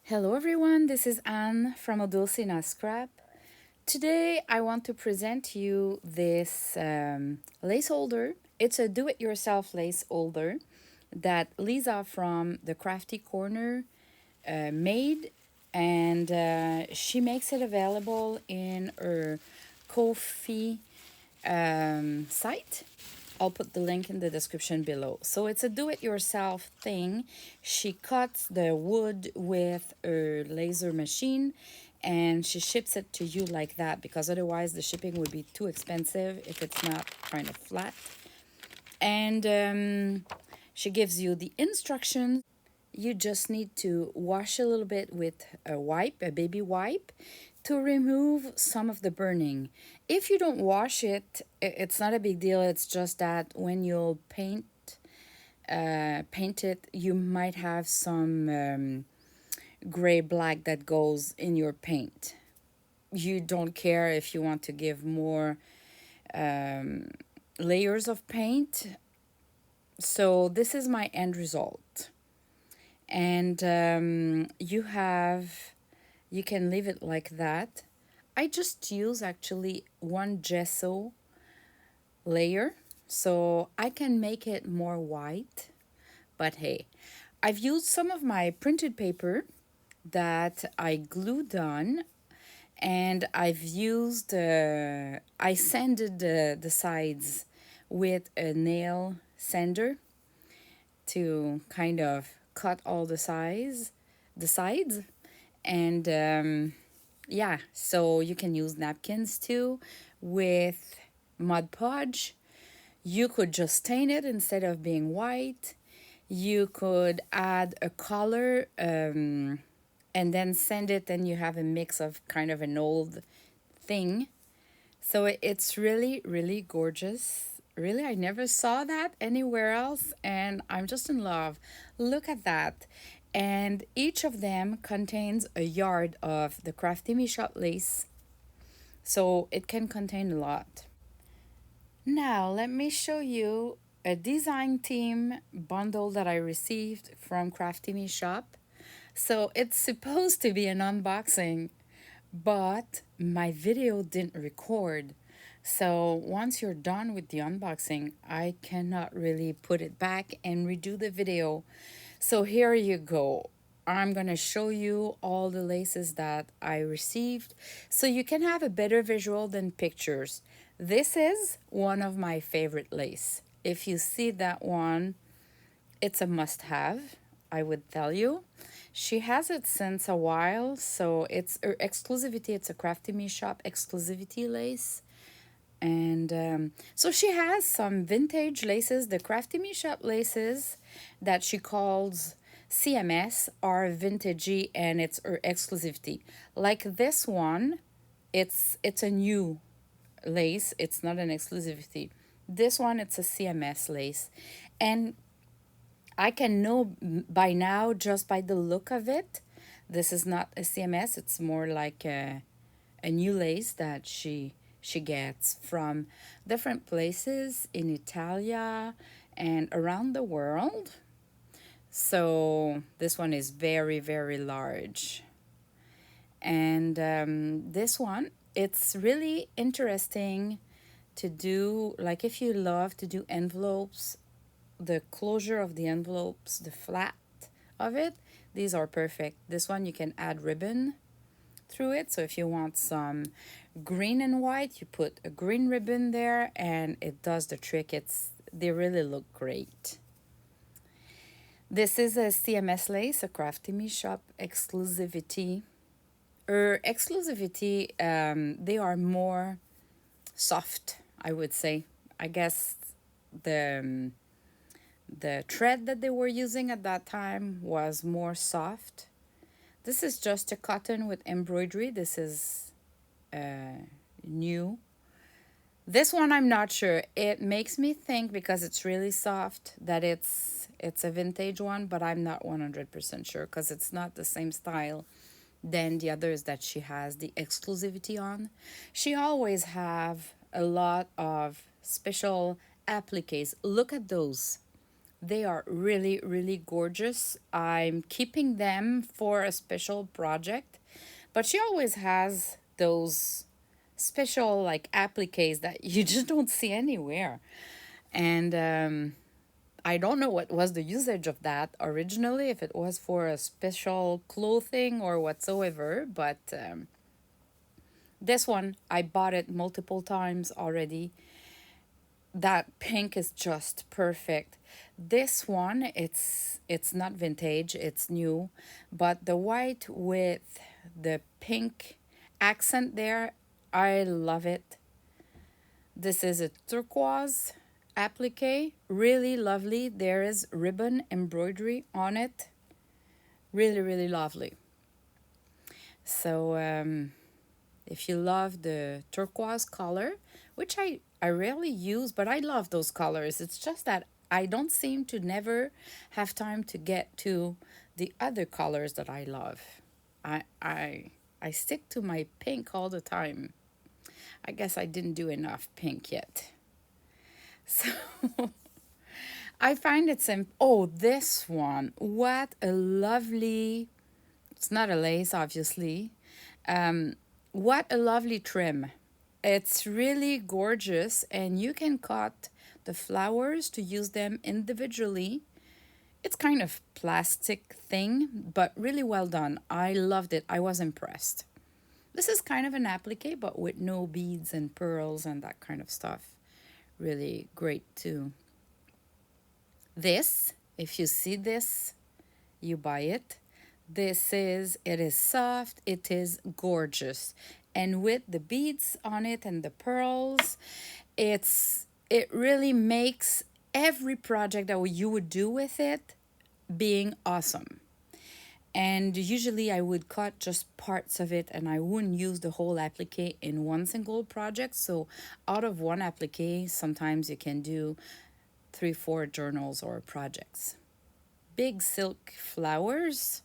Hello everyone, this is Anne from Odulcina Scrap. Today I want to present you this lace holder. It's a do-it-yourself lace holder that Lisa from the Crafty Corner made, and she makes it available in her Ko-fi site. I'll put the link in the description below. So it's a do-it-yourself thing. She cuts the wood with her laser machine and she ships it to you like that, because otherwise the shipping would be too expensive if it's not kind of flat. And she gives you the instructions. You just need to wash a little bit with a wipe, a baby wipe, to remove some of the burning. If you don't wash it, it's not a big deal. It's just that when you'll paint it, you might have some gray black that goes in your paint. You don't care if you want to give more layers of paint. So this is my end result. And you can leave it like that. I just use actually one gesso layer so I can make it more white. But hey, I've used some of my printed paper that I glued on, and I sanded the sides with a nail sander to kind of cut all the sides. And yeah, so you can use napkins too with Mod Podge. You could just stain it instead of being white. You could add a color and then send it, and you have a mix of kind of an old thing. So it's really, really gorgeous. Really, I never saw that anywhere else, and I'm just in love. Look at that. And each of them contains a yard of the Crafty Me Shop lace, so it can contain a lot. Now, let me show you a design team bundle that I received from Crafty Me Shop. So it's supposed to be an unboxing, but my video didn't record. So once you're done with the unboxing, I cannot really put it back and redo the video. So here you go. I'm going to show you all the laces that I received so you can have a better visual than pictures. This is one of my favorite lace. If you see that one, it's a must-have, I would tell you. She has it since a while, so it's her exclusivity. It's a Crafty Me Shop exclusivity lace. And so she has some vintage laces. The Crafty Me Shop laces that she calls CMS are vintagey, and it's her exclusivity. Like this one, it's a new lace. It's not an exclusivity. This one, it's a CMS lace. And I can know by now, just by the look of it, this is not a CMS. It's more like a new lace that she gets from different places in Italia and around the world. So this one is very, very large. And this one, it's really interesting to do, like if you love to do envelopes, the closure of the envelopes, the flat of it, these are perfect. This one you can add ribbon through it. So if you want some green and white, you put a green ribbon there and it does the trick. They really look great. This is a CMS lace, a Crafty Me Shop exclusivity. Her exclusivity, they are more soft, I would say. I guess the thread that they were using at that time was more soft. This is just a cotton with embroidery. This is new. This one I'm not sure. It makes me think, because it's really soft, that it's a vintage one, but I'm not 100% sure because it's not the same style than the others that she has the exclusivity on. She always have a lot of special appliques. Look at those. They are really, really gorgeous. I'm keeping them for a special project, but she always has those special like appliques that you just don't see anywhere. And I don't know what was the usage of that originally, if it was for a special clothing or whatsoever, but this one, I bought it multiple times already. That pink is just perfect. This one, it's not vintage, it's new, but the white with the pink accent there, I love it. This is a turquoise applique, really lovely. There is ribbon embroidery on it, really, really lovely. So if you love the turquoise color, which I rarely use, but I love those colors. It's just that I don't seem to never have time to get to the other colors that I love. I I I stick to my pink all the time. I guess I didn't do enough pink yet. So I find it simple. Oh, this one. What a lovely, it's not a lace, obviously. What a lovely trim. It's really gorgeous, and you can cut the flowers to use them individually. It's kind of plastic thing, but really well done. I loved it. I was impressed. This is kind of an applique, but with no beads and pearls and that kind of stuff. Really great too. This, if you see this, you buy it. It is soft, it is gorgeous. And with the beads on it and the pearls, it really makes every project that you would do with it being awesome. And usually I would cut just parts of it and I wouldn't use the whole applique in one single project. So out of one applique, sometimes you can do 3, 4 journals or projects. Big silk flowers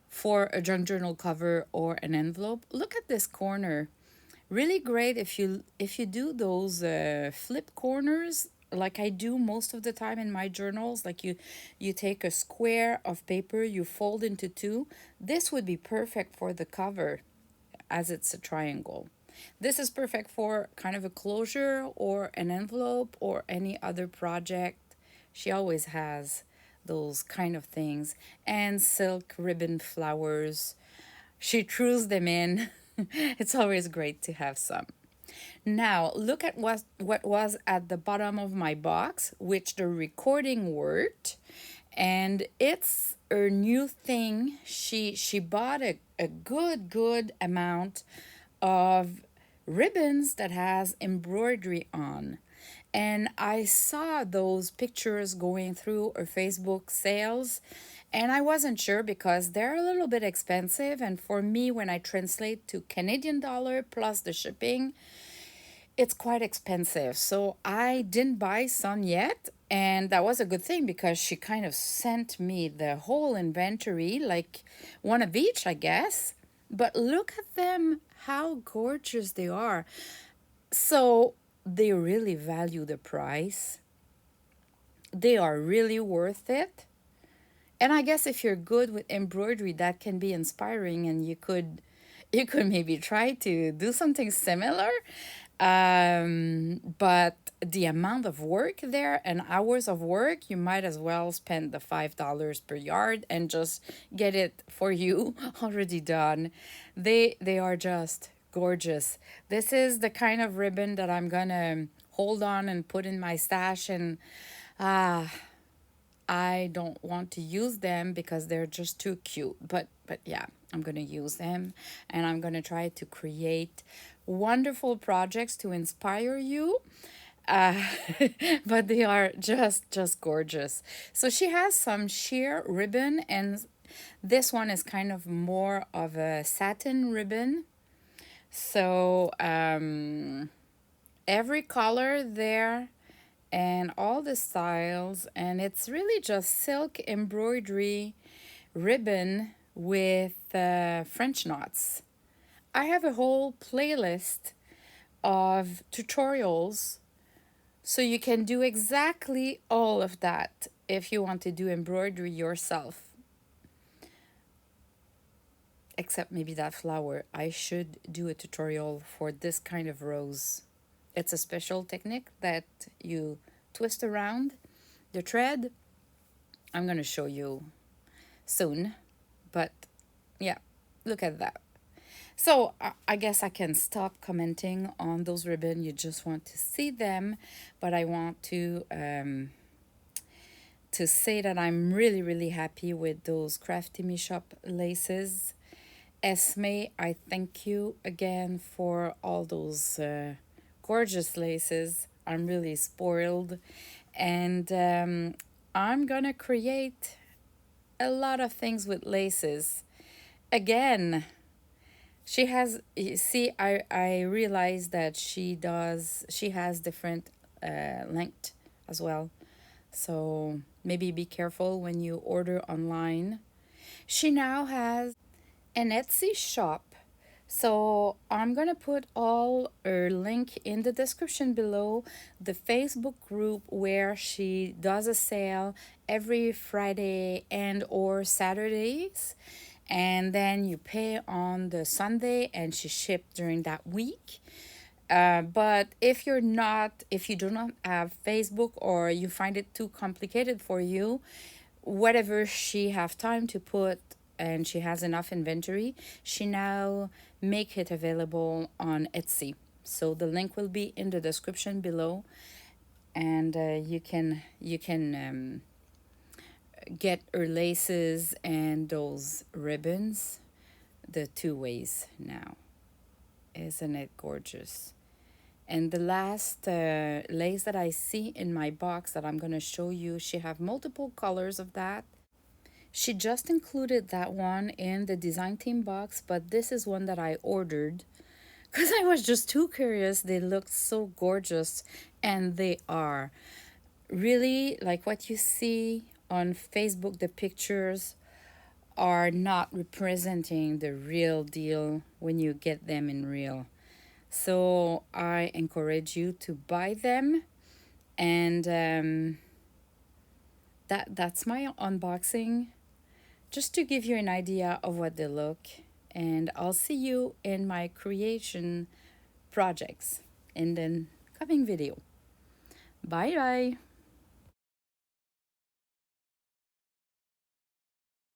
for a junk journal cover or an envelope. Look at this corner. Really great if you do those flip corners like I do most of the time in my journals. Like you take a square of paper, you fold into two. This would be perfect for the cover as it's a triangle. This is perfect for kind of a closure or an envelope or any other project. She always has those kind of things. And silk ribbon flowers. She throws them in. It's always great to have some. Now, look at what was at the bottom of my box, which the recording worked. And it's her new thing. She bought a good amount of ribbons that has embroidery on. And I saw those pictures going through her Facebook sales, and I wasn't sure because they're a little bit expensive. And for me, when I translate to Canadian dollar plus the shipping, it's quite expensive. So I didn't buy some yet. And that was a good thing because she kind of sent me the whole inventory, like one of each, I guess. But look at them, how gorgeous they are. So they really value the price. They are really worth it. And I guess if you're good with embroidery, that can be inspiring, and you could maybe try to do something similar. But the amount of work there and hours of work, you might as well spend the $5 per yard and just get it for you already done. They are just gorgeous. This is the kind of ribbon that I'm gonna hold on and put in my stash, and ah, I don't want to use them because they're just too cute. But yeah, I'm going to use them, and I'm going to try to create wonderful projects to inspire you. Uh, but they are just gorgeous. So she has some sheer ribbon, and this one is kind of more of a satin ribbon. So every color there and all the styles, and it's really just silk embroidery ribbon with French knots. I have a whole playlist of tutorials So you can do exactly all of that if you want to do embroidery yourself. Except maybe that flower. I should do a tutorial for this kind of rose. It's a special technique that you twist around the thread. I'm going to show you soon. But yeah, look at that. So I guess I can stop commenting on those ribbons. You just want to see them. But I want to say that I'm really, really happy with those Crafty Me Shop laces. Esme, I thank you again for all those gorgeous laces. I'm really spoiled. And I'm gonna create a lot of things with laces. Again, she has, you see, I realized that she has different length as well. So maybe be careful when you order online. She now has an Etsy shop. So I'm gonna put all her link in the description below. The Facebook group where she does a sale every Friday and or Saturdays, and then you pay on the Sunday and she shipped during that week. But if you do not have Facebook or you find it too complicated for you, whatever she have time to put and she has enough inventory, she now make it available on Etsy. So the link will be in the description below, and you can get her laces and those ribbons the two ways now. Isn't it gorgeous? And the last lace that I see in my box that I'm going to show you, she have multiple colors of that. She just included that one in the design team box, but this is one that I ordered because I was just too curious. They looked so gorgeous, and they are. Really, like what you see on Facebook, the pictures are not representing the real deal when you get them in real. So I encourage you to buy them, and that's my unboxing, just to give you an idea of what they look. And I'll see you in my creation projects in the coming video. Bye bye.